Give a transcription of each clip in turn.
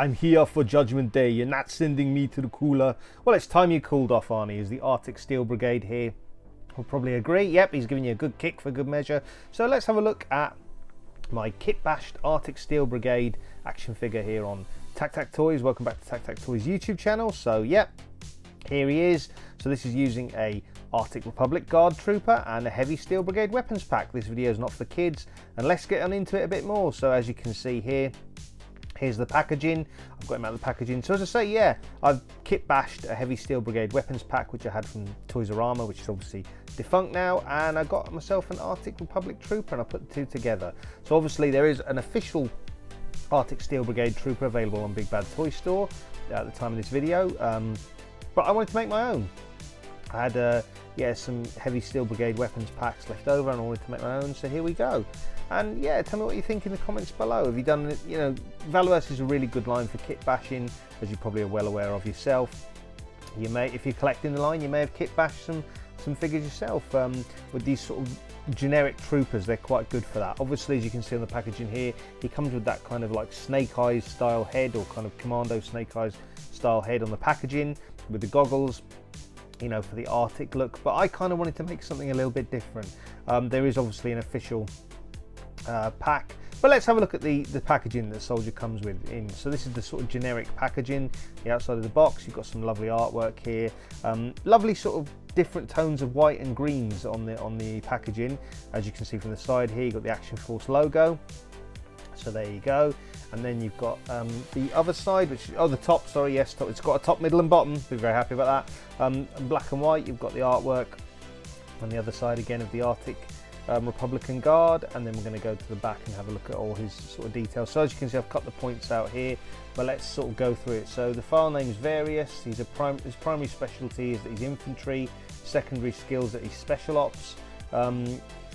I'm here for Judgment Day. You're not sending me to the cooler. Well, it's time you cooled off, Arnie. Is the Arctic Steel Brigade here? We'll probably agree. Yep, he's giving you a good kick for good measure. So let's have a look at my Kitbashed Artic Steel Brigade action figure here on TAKTAK Toys. Welcome back to TAKTAK Toys YouTube channel. So yep, here he is. So this is using a Artic Republic Guard trooper and a Heavy Steel Brigade weapons pack. This video is not for kids, and let's get on into it a bit more. So as you can see here, here's the packaging. I've got him out of the packaging. So as I say, yeah, I've kitbashed a Heavy Steel Brigade weapons pack, which I had from Toys R Us, which is obviously defunct now, and I got myself an Artic Republic trooper, and I put the two together. So obviously there is an official Artic Steel Brigade trooper available on Big Bad Toy Store at the time of this video, but I wanted to make my own. I had yeah, some Heavy Steel Brigade weapons packs left over, and I wanted to make my own, so here we go. And yeah, tell me what you think in the comments below. Have you done it? You know, Valaverse is a really good line for kit bashing, as you probably are well aware of yourself. You may, if you're collecting the line, you may have kit bashed some figures yourself. With these sort of generic troopers, they're quite good for that. Obviously, as you can see on the packaging here, he comes with that kind of like Snake Eyes style head, or kind of Commando Snake Eyes style head on the packaging, with the goggles, you know, for the Arctic look. But I kind of wanted to make something a little bit different. There is obviously an official pack, but let's have a look at the packaging that the soldier comes with in. So this is the sort of generic packaging. The outside of the box, you've got some lovely artwork here, lovely sort of different tones of white and greens on the packaging. As you can see from the side here, you've got the Action Force logo, so there you go. And then you've got the other side, which, oh, the top, sorry, yes, top, it's got a top, middle and bottom. Be very happy about that. And black and white, you've got the artwork on the other side again of the Artic Republican Guard, and then we're going to go to the back and have a look at all his sort of details. So as you can see, I've cut the points out here, but let's sort of go through it. So the file name is various. His primary specialty is that he's infantry, secondary skills that he's special ops,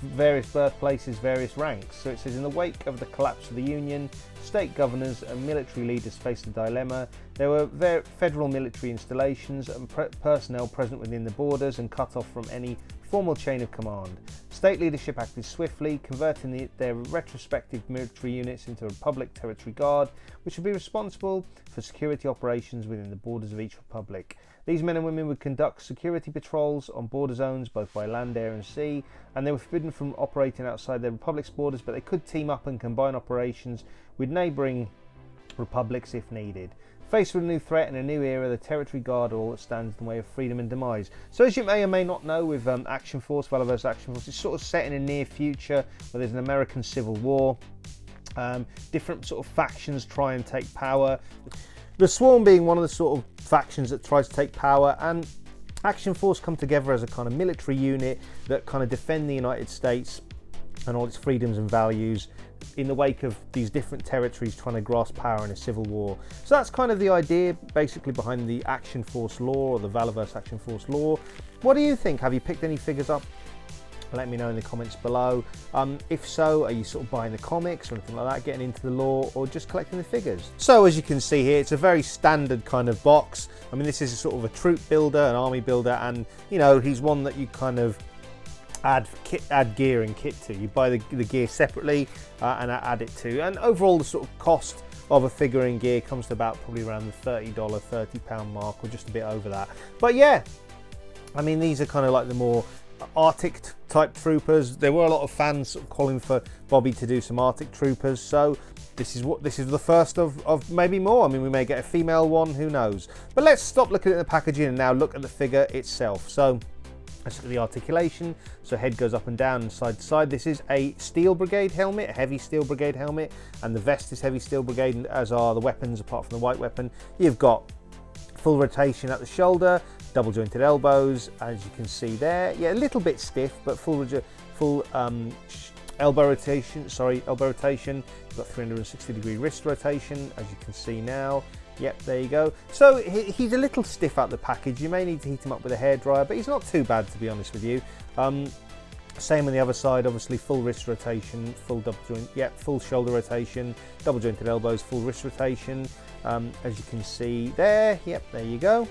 various birthplaces, various ranks. So it says, in the wake of the collapse of the Union, state governors and military leaders faced a dilemma. There were federal military installations and personnel present within the borders and cut off from any formal chain of command. State leadership acted swiftly, converting their retrospective military units into a Republic Territory Guard, which would be responsible for security operations within the borders of each republic. These men and women would conduct security patrols on border zones, both by land, air and sea, and they were forbidden from operating outside their republic's borders, but they could team up and combine operations with neighbouring republics if needed. Faced with a new threat and a new era, the Territory Guard are all that stands in the way of freedom and demise. So as you may or may not know, with Action Force, Valaverse Action Force, it's sort of set in a near future where there's an American Civil War. Different sort of factions try and take power. The Swarm being one of the sort of factions that tries to take power, and Action Force come together as a kind of military unit that kind of defend the United States and all its freedoms and values in the wake of these different territories trying to grasp power in a civil war. So that's kind of the idea basically behind the Action Force lore, or the Valaverse Action Force lore. What do you think? Have you picked any figures up? Let me know in the comments below. If so, are you sort of buying the comics or anything like that, getting into the lore, or just collecting the figures? So as you can see here, it's a very standard kind of box. I mean, this is a sort of a troop builder, an army builder, and you know, he's one that you kind of add gear and kit to. You buy the gear separately and add it to, and overall the sort of cost of a figure and gear comes to about probably around the $30, £30 mark, or just a bit over that. But yeah, I mean, these are kind of like the more Arctic type troopers. There were a lot of fans sort of calling for Bobby to do some Arctic troopers, so this is the first of maybe more. I mean, we may get a female one, who knows. But let's stop looking at the packaging and now look at the figure itself. So let's look at the articulation. So head goes up and down and side to side. This is a Steel Brigade helmet, a Heavy Steel Brigade helmet, and the vest is Heavy Steel Brigade, as are the weapons, apart from the white weapon. You've got full rotation at the shoulder, double jointed elbows, as you can see there. Yeah, a little bit stiff, but full elbow rotation. Elbow rotation. You've got 360-degree wrist rotation, as you can see now. Yep, there you go. So he's a little stiff out the package. You may need to heat him up with a hairdryer, but he's not too bad, to be honest with you. Same on the other side, obviously full wrist rotation, full double joint, yep, full shoulder rotation, double jointed elbows, full wrist rotation, as you can see there. Yep, there you go.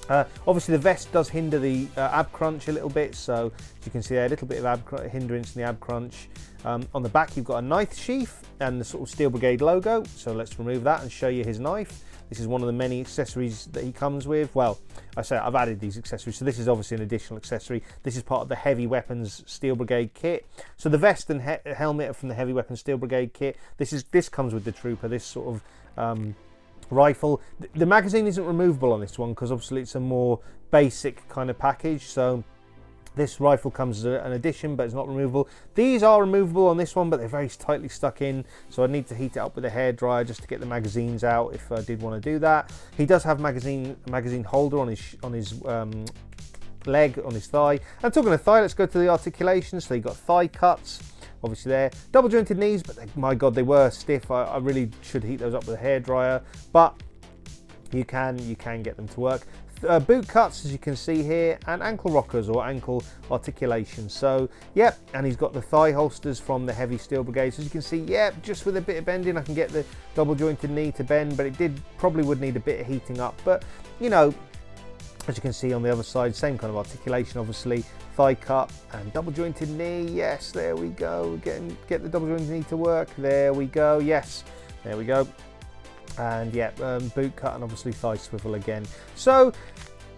Obviously the vest does hinder the ab crunch a little bit, so as you can see there, a little bit of hindrance in the ab crunch. On the back you've got a knife sheath and the sort of Steel Brigade logo, so let's remove that and show you his knife. This is one of the many accessories that he comes with. Well, I say I've added these accessories, so this is obviously an additional accessory. This is part of the Heavy Weapons Steel Brigade kit. So the vest and helmet are from the Heavy Weapons Steel Brigade kit. This comes with the trooper, this sort of rifle. The magazine isn't removable on this one because obviously it's a more basic kind of package, so this rifle comes as an addition, but it's not removable. These are removable on this one, but they're very tightly stuck in, so I need to heat it up with a hairdryer just to get the magazines out if I did want to do that. He does have a magazine holder on his leg, on his thigh. And talking of thigh, let's go to the articulation. So you've got thigh cuts, obviously there. Double jointed knees, but my God, they were stiff. I really should heat those up with a hairdryer, but you can get them to work. Boot cuts, as you can see here, and ankle rockers or ankle articulation. So yep, and he's got the thigh holsters from the Heavy Steel Brigade. So as you can see, yep, just with a bit of bending I can get the double jointed knee to bend, but it probably would need a bit of heating up. But you know, as you can see on the other side, same kind of articulation, obviously. Thigh cut and double jointed knee. Yes, there we go. Get the double jointed knee to work. There we go. Yes, there we go. And yeah, boot cut and obviously thigh swivel again. So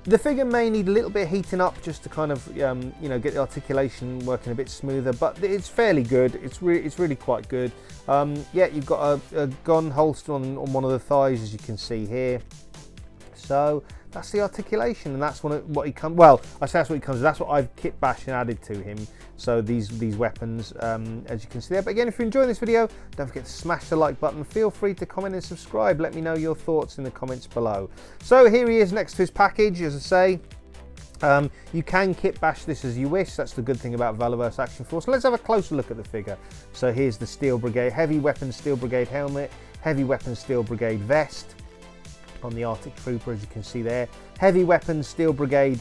the figure may need a little bit of heating up just to kind of you know, get the articulation working a bit smoother, but it's fairly good. It's really quite good. Yeah, you've got a gun holster on one of the thighs, as you can see here. So that's the articulation, and that's what he comes. Well, I say that's what he comes with. That's what I've kitbashed and added to him. So these weapons, as you can see there. But again, if you're enjoying this video, don't forget to smash the like button. Feel free to comment and subscribe. Let me know your thoughts in the comments below. So here he is next to his package, as I say. You can kitbash this as you wish. That's the good thing about Valaverse Action Force. So let's have a closer look at the figure. So here's the Steel Brigade, Heavy Weapons Steel Brigade helmet, Heavy Weapons Steel Brigade vest on the Arctic Trooper, as you can see there. Heavy Weapons Steel Brigade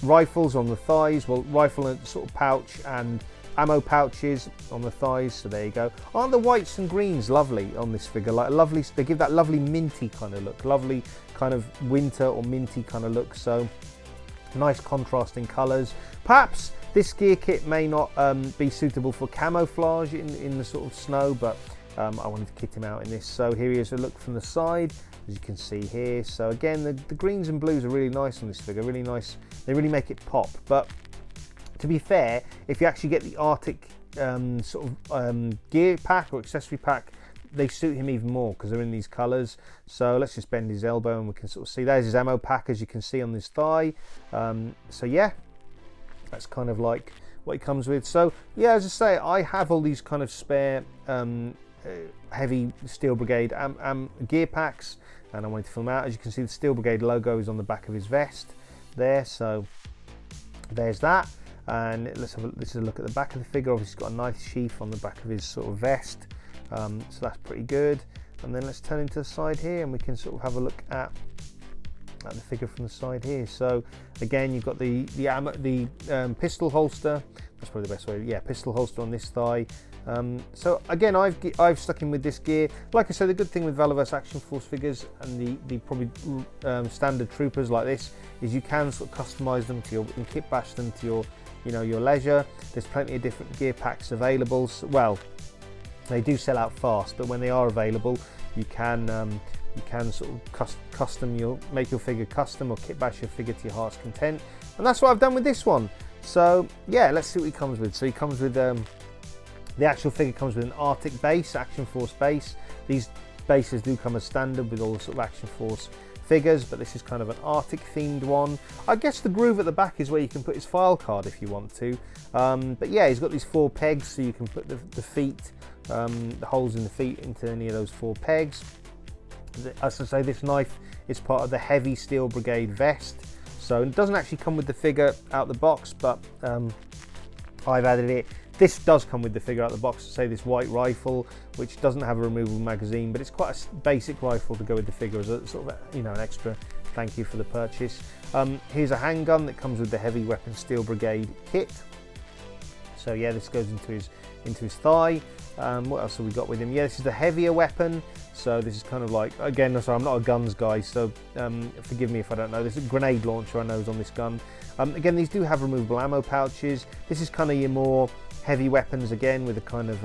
rifles on the thighs, well, rifle and sort of pouch and ammo pouches on the thighs, so there you go. Aren't the whites and greens lovely on this figure? Like lovely, they give that lovely minty kind of look, lovely kind of winter or minty kind of look. So nice contrasting colours. Perhaps this gear kit may not be suitable for camouflage in the sort of snow, but I wanted to kit him out in this. So here he is, a look from the side, as you can see here. So again, the greens and blues are really nice on this figure, really nice. They really make it pop. But to be fair, if you actually get the Arctic sort of gear pack or accessory pack, they suit him even more because they're in these colours. So let's just bend his elbow and we can sort of see there's his ammo pack, as you can see on this thigh. So yeah, that's kind of like what he comes with. So yeah, as I say, I have all these kind of spare Heavy Steel Brigade gear packs, and I wanted to film out. As you can see, the Steel Brigade logo is on the back of his vest there, so there's that. And this is a look at the back of the figure. Obviously, he's got a nice sheath on the back of his sort of vest, so that's pretty good. And then let's turn into the side here, and we can sort of have a look at the figure from the side here. So again, you've got the pistol holster. That's probably the best way. Yeah, pistol holster on this thigh. So again, I've stuck in with this gear. Like I said, the good thing with Valaverse Action Force figures and the probably standard troopers like this is you can sort of customize them to your, and kitbash them to your, you know, your leisure. There's plenty of different gear packs available. So, well, they do sell out fast, but when they are available, you can sort of make your figure custom or kitbash your figure to your heart's content. And that's what I've done with this one. So yeah, let's see what he comes with. So he comes with the actual figure comes with an Arctic base, Action Force base. These bases do come as standard with all the sort of Action Force figures, but this is kind of an Arctic themed one. I guess the groove at the back is where you can put his file card if you want to. But yeah, he's got these 4 pegs, so you can put the feet, the holes in the feet into any of those 4 pegs. As I say, this knife is part of the Heavy Steel Brigade vest, so it doesn't actually come with the figure out the box, but I've added it. This does come with the figure out the box. Say this white rifle, which doesn't have a removable magazine, but it's quite a basic rifle to go with the figure as a sort of, you know, an extra thank you for the purchase. Here's a handgun that comes with the Heavy Weapons Steel Brigade kit. So yeah, this goes into his thigh. What else have we got with him? Yeah, this is the heavier weapon. So this is kind of like, again, sorry, I'm not a guns guy, so forgive me if I don't know. This is a grenade launcher I know is on this gun. Again, these do have removable ammo pouches. This is kind of your more heavy weapons, again, with a kind of,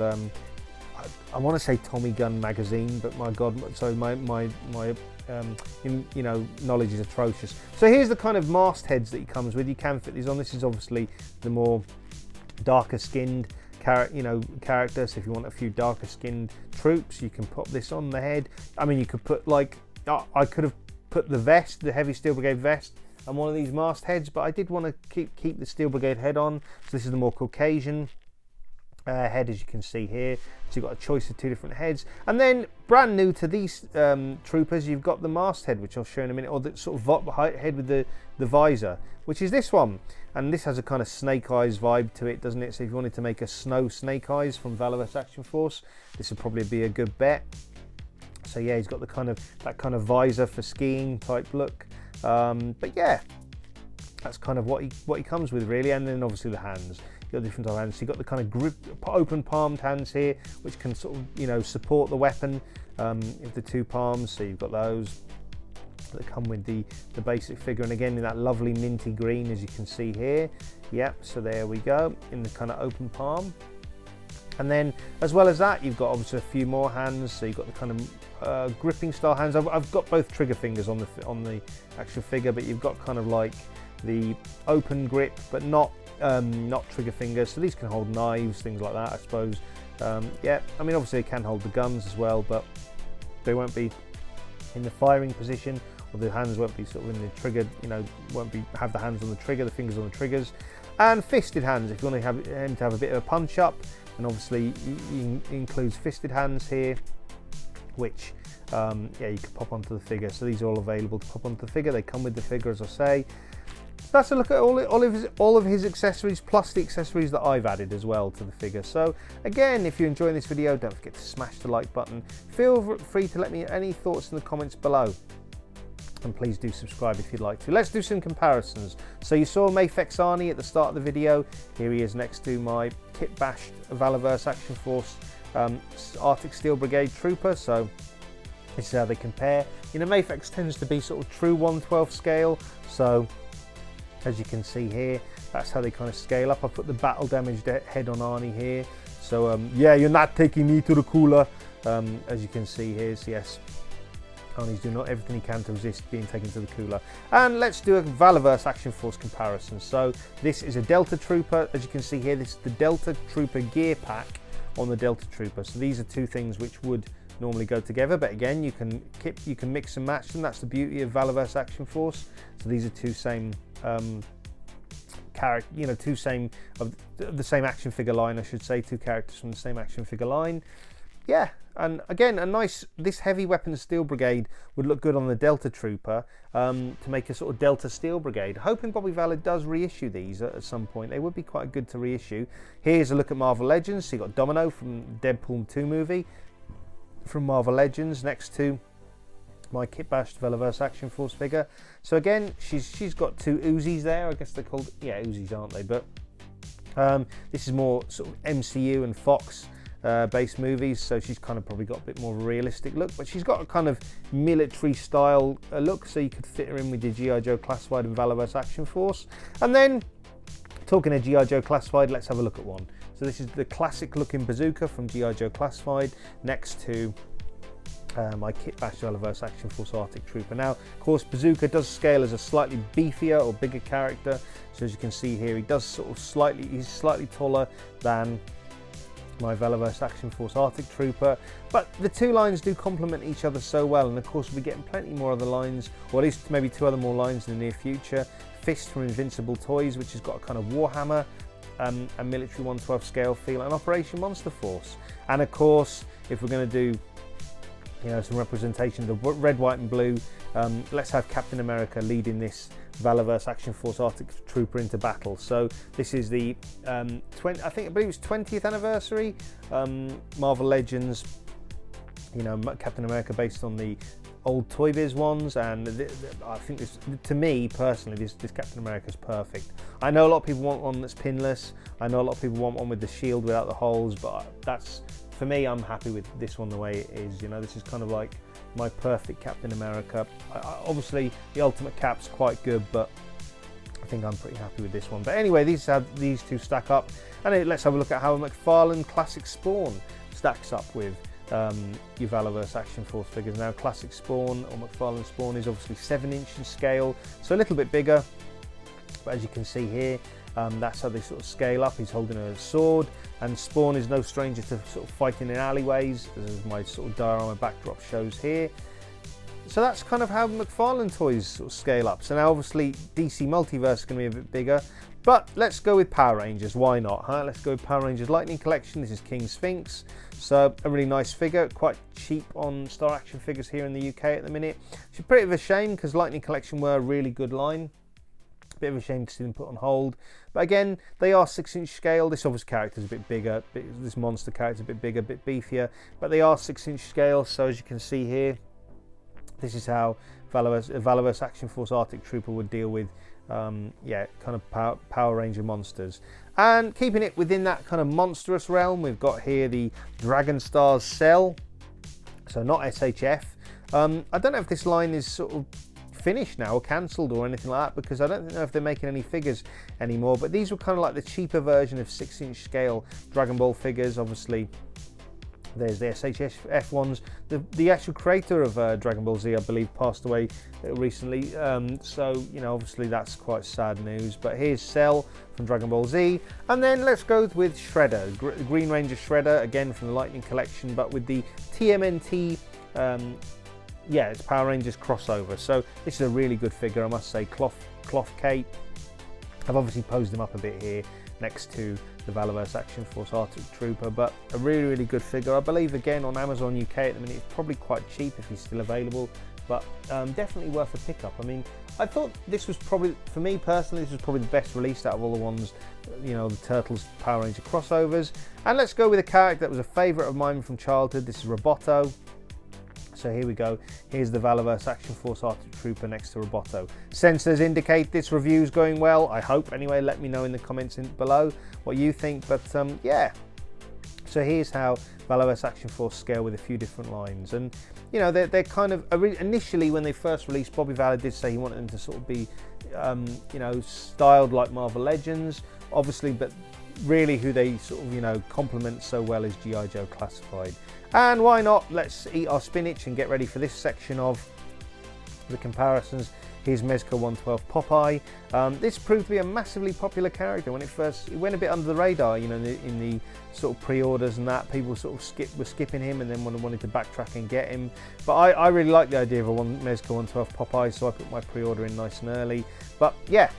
I want to say Tommy gun magazine, but my God, so my you know, knowledge is atrocious. So here's the kind of mastheads that he comes with. You can fit these on. This is obviously the more darker skinned character, so if you want a few darker skinned troops, you can put this on the head. I mean, you could put, like, I could have put the vest, the Heavy Steel Brigade vest, on one of these mastheads, but I did want to keep the Steel Brigade head on. So this is the more Caucasian head, as you can see here. So you've got a choice of 2 different heads, and then brand new to these troopers, you've got the masthead, which I'll show in a minute, or the sort of head with the visor, which is this one. And this has a kind of Snake Eyes vibe to it, doesn't it? So if you wanted to make a snow Snake Eyes from Valaverse Action Force, this would probably be a good bet. So yeah, he's got that kind of visor for skiing type look. But yeah, that's kind of what he comes with, really. And then obviously the hands. You've got different type of hands. So you've got the kind of grip, open palmed hands here, which can sort of, you know, support the weapon with the 2 palms. So you've got those that come with the basic figure, and again in that lovely minty green, as you can see here. Yep, so there we go, in the kind of open palm. And then as well as that, you've got obviously a few more hands. So you've got the kind of gripping style hands. I've got both trigger fingers on the actual figure, but you've got kind of like the open grip, but not trigger fingers. So these can hold knives, things like that, I suppose. Yeah, I mean, obviously they can hold the guns as well, but they won't be in the firing position, or the hands won't be sort of in the trigger, you know, have the hands on the trigger, the fingers on the triggers. And fisted hands, if you want to have him to have a bit of a punch up, and obviously he includes fisted hands here, which yeah, you can pop onto the figure. So these are all available to pop onto the figure. They come with the figure, as I say. So that's a look at all of his accessories, plus the accessories that I've added as well to the figure. So again, if you're enjoying this video, don't forget to smash the like button. Feel free to let me know any thoughts in the comments below, and please do subscribe if you'd like to. Let's do some comparisons. So you saw Mafex Arnie at the start of the video. Here he is next to my Kitbashed Valaverse Action Force Artic Steel Brigade Trooper. So this is how they compare. You know, Mafex tends to be sort of true 1/12 scale. So as you can see here, that's how they kind of scale up. I put the battle damaged head on Arnie here. So yeah, you're not taking me to the cooler. As you can see here, so yes, Arnie's doing everything he can to resist being taken to the cooler. And let's do a Valaverse Action Force comparison. So this is a Delta Trooper. As you can see here, this is the Delta Trooper gear pack on the Delta Trooper. So these are 2 things which would normally go together, but again, you can mix and match them. That's the beauty of Valaverse Action Force. So these are 2 same character, you know, 2 same of the same action figure line, I should say, 2 characters from the same action figure line. Yeah, and again, this heavy weapon Steel Brigade would look good on the Delta Trooper to make a sort of Delta Steel Brigade. Hoping Bobby Valad does reissue these at some point. They would be quite good to reissue. Here's a look at Marvel Legends. So you got Domino from Deadpool 2 movie from Marvel Legends next to my Kitbashed Valaverse Action Force figure. So again, she's got 2 Uzis there. I guess they're called, yeah, Uzis, aren't they? But this is more sort of MCU and Fox based movies, so she's kind of probably got a bit more of a realistic look, but she's got a kind of military style look, so you could fit her in with the G.I. Joe Classified and Valaverse Action Force. And then, talking of G.I. Joe Classified, let's have a look at one. So this is the classic looking bazooka from G.I. Joe Classified next to my Kitbashed Valaverse Action Force Artic Trooper. Now, of course, Bazooka does scale as a slightly beefier or bigger character. So as you can see here, he does sort of he's slightly taller than my Valaverse Action Force Artic Trooper, but the 2 lines do complement each other so well. And of course, we'll be getting plenty more other lines, or at least maybe 2 other more lines in the near future. Fist from Invincible Toys, which has got a kind of Warhammer, a military 1/12 scale feel, and Operation Monster Force. And of course, if we're going to do, you know, some representation of the red, white and blue, let's have Captain America leading this Valaverse Action Force Artic Trooper into battle. So this is the I believe it's 20th anniversary Marvel Legends, you know, Captain America based on the old Toy Biz ones, and I think this, to me personally, this Captain America is perfect. I know a lot of people want one that's pinless. I know a lot of people want one with the shield without the holes, but that's for me, I'm happy with this one the way it is. You know, this is kind of like my perfect Captain America. Obviously, the Ultimate Cap's quite good, but I think I'm pretty happy with this one. But anyway, these two stack up, and let's have a look at how a McFarlane Classic Spawn stacks up with your Valaverse Action Force figures. Now, Classic Spawn or McFarlane Spawn is obviously 7-inch in scale, so a little bit bigger. But as you can see here, that's how they sort of scale up. He's holding a sword, and Spawn is no stranger to sort of fighting in alleyways, as my sort of diorama backdrop shows here. So that's kind of how McFarlane Toys sort of scale up. So now obviously DC Multiverse is going to be a bit bigger, but let's go with Power Rangers. Why not, huh? Let's go with Power Rangers Lightning Collection. This is King Sphinx. So a really nice figure, quite cheap on Star Action figures here in the UK at the minute. It's a bit of a shame because Lightning Collection were a really good line. Bit of a shame to see them put on hold, but again, they are 6-inch scale. This obvious character is a bit bigger, this monster character is a bit bigger, a bit beefier, but they are 6-inch scale. So as you can see here, this is how Valaverse Action Force Arctic Trooper would deal with yeah, kind of Power Ranger monsters. And keeping it within that kind of monstrous realm, we've got here the Dragon Stars Cell, so not SHF. I don't know if this line is sort of finished now or cancelled or anything like that, because I don't know if they're making any figures anymore, but these were kind of like the cheaper version of 6-inch scale Dragon Ball figures. Obviously there's the SHF ones. The actual creator of Dragon Ball Z, I believe, passed away recently, so you know, obviously that's quite sad news. But here's Cell from Dragon Ball Z, and then let's go with Shredder, Green Ranger Shredder, again from the Lightning Collection, but with the TMNT yeah, it's Power Rangers crossover. So this is a really good figure, I must say. Cloth cape. I've obviously posed him up a bit here next to the Valaverse Action Force Arctic Trooper, but a really good figure. I believe again on Amazon UK at the minute it's probably quite cheap if he's still available, but definitely worth a pickup. I mean, I thought this was probably, for me personally, this was probably the best released out of all the ones, you know, the Turtles Power Ranger crossovers. And let's go with a character that was a favourite of mine from childhood. This is Roboto. So here we go. Here's the Valaverse Action Force Arctic Trooper next to Roboto. Sensors indicate this review's going well, I hope. Anyway, let me know in the comments below what you think. But yeah, so here's how Valaverse Action Force scale with a few different lines. And you know, they're kind of, initially when they first released, Bobby Valor did say he wanted them to sort of be, you know, styled like Marvel Legends, obviously, but really who they sort of, you know, complement so well is G.I. Joe Classified. And why not, let's eat our spinach and get ready for this section of the comparisons. Here's Mezco 112 Popeye. This proved to be a massively popular character when it went a bit under the radar, you know, in the sort of pre-orders and that. People sort of were skipping him and then wanted to backtrack and get him. But I really like the idea of a Mezco 112 Popeye, so I put my pre-order in nice and early. But yeah,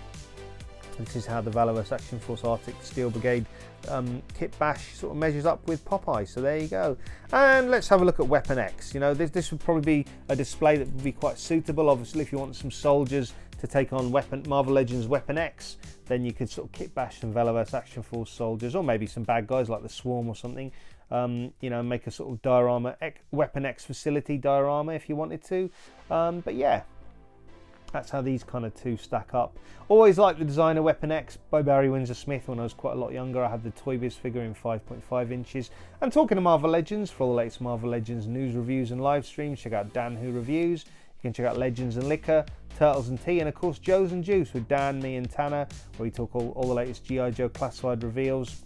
this is how the Valaverse Action Force Artic Steel Brigade Kitbash sort of measures up with Popeye. So there you go. And let's have a look at Weapon X. You know, this would probably be a display that would be quite suitable. Obviously, if you want some soldiers to take on Marvel Legends Weapon X, then you could sort of kitbash some Valaverse Action Force soldiers, or maybe some bad guys like the Swarm or something. You know, make a sort of diorama, Weapon X facility diorama if you wanted to. But yeah, that's how these kind of two stack up. Always liked the design of Weapon X by Barry Windsor Smith when I was quite a lot younger. I had the Toy Biz figure in 5.5 inches. And talking of Marvel Legends, for all the latest Marvel Legends news, reviews and live streams, check out Dan Who Reviews. You can check out Legends and Liquor, Turtles and Tea, and of course Joe's and Juice with Dan, me and Tanner, where we talk all the latest G.I. Joe Classified reveals.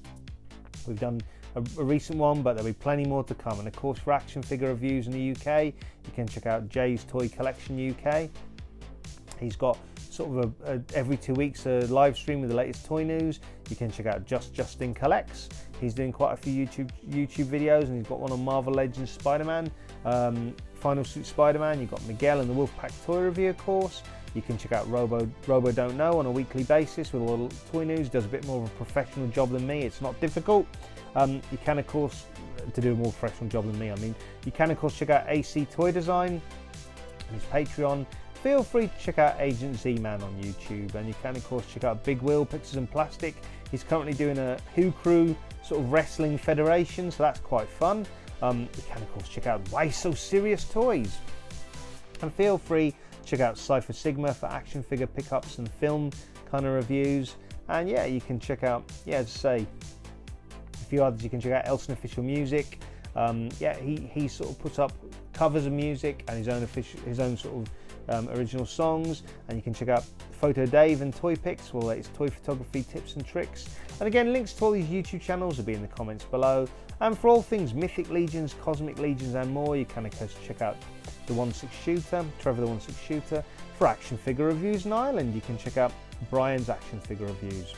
We've done a recent one, but there'll be plenty more to come. And of course, for action figure reviews in the UK, you can check out Jay's Toy Collection UK. He's got sort of every 2 weeks a live stream with the latest toy news. You can check out Justin Collects. He's doing quite a few YouTube videos, and he's got one on Marvel Legends Spider-Man, Final Suit Spider-Man. You've got Miguel and the Wolfpack Toy Review, of course. You can check out Robo Don't Know on a weekly basis with all the toy news. He does a bit more of a professional job than me. It's not difficult. You can, of course, to do a more professional job than me, I mean, you can, of course, check out AC Toy Design and his Patreon. Feel free to check out Agent Z-Man on YouTube, and you can of course check out Big Will Pictures and Plastic. He's currently doing a Who Crew sort of wrestling federation, so that's quite fun. You can of course check out Why So Serious Toys, and feel free to check out Cypher Sigma for action figure pickups and film kind of reviews. And yeah, you can check out, yeah, as I say, a few others. You can check out Elson Official Music. Yeah, he sort of puts up covers of music and his own sort of original songs, and you can check out Photo Dave and Toy Pics, well, it's toy photography tips and tricks. And again, links to all these YouTube channels will be in the comments below. And for all things Mythic Legions, Cosmic Legions and more, you can of course check out the 1/6 Shooter, Trevor the 1/6 Shooter. For action figure reviews in Ireland, you can check out Brian's action figure reviews.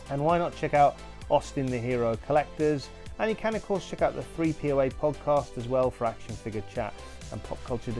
And why not check out Austin the Hero Collectors, and you can of course check out the 3POA podcast as well for action figure chat and pop culture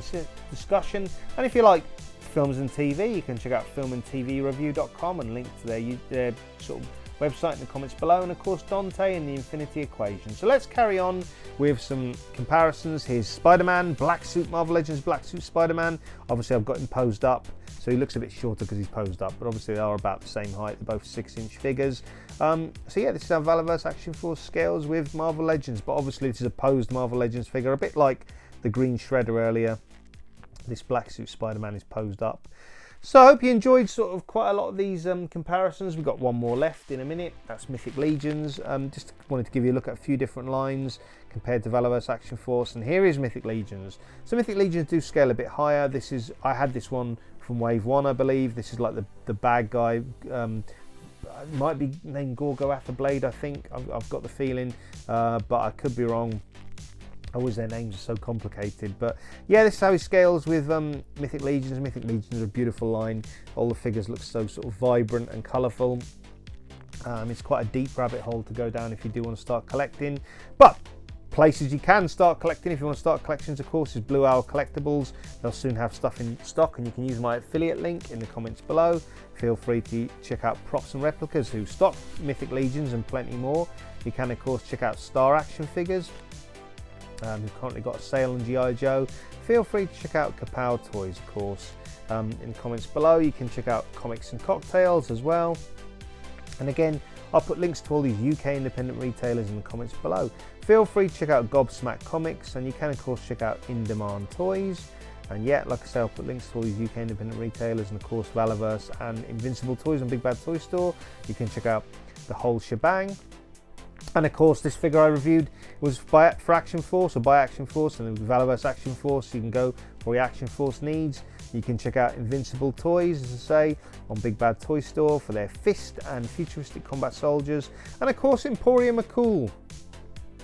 discussion. And if you like films and TV, you can check out filmandtvreview.com and link to their sort of website in the comments below, and of course Dante and the Infinity Equation. So let's carry on with some comparisons. Here's Spider-Man, Black Suit, Marvel Legends Black Suit Spider-Man. Obviously I've got him posed up, so he looks a bit shorter because he's posed up, but obviously they are about the same height. They're both 6-inch figures. So yeah, this is our Valaverse Action Force scales with Marvel Legends, but obviously this is a posed Marvel Legends figure, a bit like the Green Shredder earlier. This Black Suit Spider-Man is posed up. So I hope you enjoyed sort of quite a lot of these comparisons. We've got one more left in a minute. That's Mythic Legions. Just wanted to give you a look at a few different lines compared to Valaverse Action Force. And here is Mythic Legions. So Mythic Legions do scale a bit higher. This is, I had this one from Wave 1, I believe. This is like the bad guy. It might be named Gorgo Atherblade, I think. I've got the feeling, but I could be wrong. Always their names are so complicated, but yeah, this is how he scales with Mythic Legions. Mythic Legions are a beautiful line. All the figures look so sort of vibrant and colourful. It's quite a deep rabbit hole to go down if you do want to start collecting, but places you can start collecting if you want to start collections, of course, is Blue Owl Collectibles. They'll soon have stuff in stock, and you can use my affiliate link in the comments below. Feel free to check out Props and Replicas, who stock Mythic Legions and plenty more. You can of course check out Star Action Figures, who've currently got a sale on G.I. Joe. Feel free to check out Kapow Toys, of course. In the comments below, you can check out Comics and Cocktails as well. And again, I'll put links to all these UK independent retailers in the comments below. Feel free to check out Gobsmack Comics, and you can of course check out In Demand Toys. And yeah, like I say, I'll put links to all these UK independent retailers, and of course Valaverse and Invincible Toys and Big Bad Toy Store. You can check out the whole shebang. And of course, this figure I reviewed was for Action Force, or by Action Force, and with Valaverse Action Force, you can go for your Action Force needs. You can check out Invincible Toys, as I say, on Big Bad Toy Store for their Fist and futuristic combat soldiers. And of course, Emporium are cool,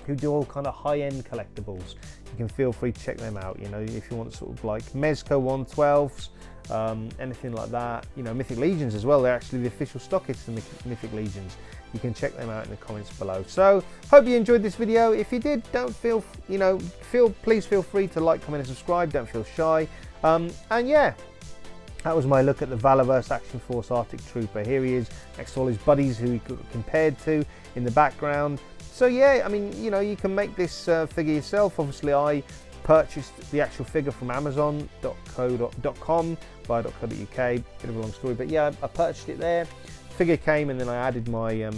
who do all kind of high-end collectibles. You can feel free to check them out, you know, if you want sort of like Mezco 112s, anything like that. You know, Mythic Legions as well, they're actually the official stockists of Mythic Legions. You can check them out in the comments below. So hope you enjoyed this video. If you did, please feel free to like, comment and subscribe. Don't feel shy. And yeah, that was my look at the Valaverse Action Force Arctic Trooper. Here he is next to all his buddies who he compared to in the background. So yeah, I mean, you know, you can make this figure yourself. Obviously I purchased the actual figure from amazon.co.com via .co.uk, bit of a long story, but yeah, I purchased it there. Figure came, and then I added my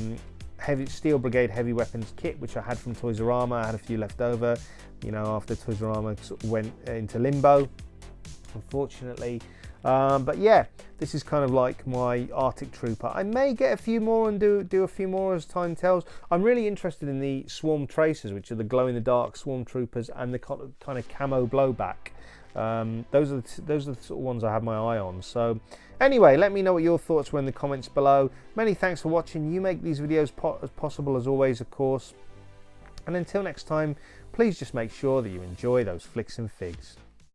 Heavy Steel Brigade heavy weapons kit, which I had from Toys R Us. I had a few left over, you know, after Toys R Us sort of went into limbo, unfortunately. But yeah, this is kind of like my Arctic Trooper. I may get a few more and do a few more as time tells. I'm really interested in the Swarm Tracers, which are the glow-in-the-dark Swarm Troopers, and the kind of camo blowback. Those are the sort of ones I have my eye on. So anyway, let me know what your thoughts were in the comments below. Many thanks for watching. You make these videos as possible as always, of course. And until next time, please just make sure that you enjoy those flicks and figs.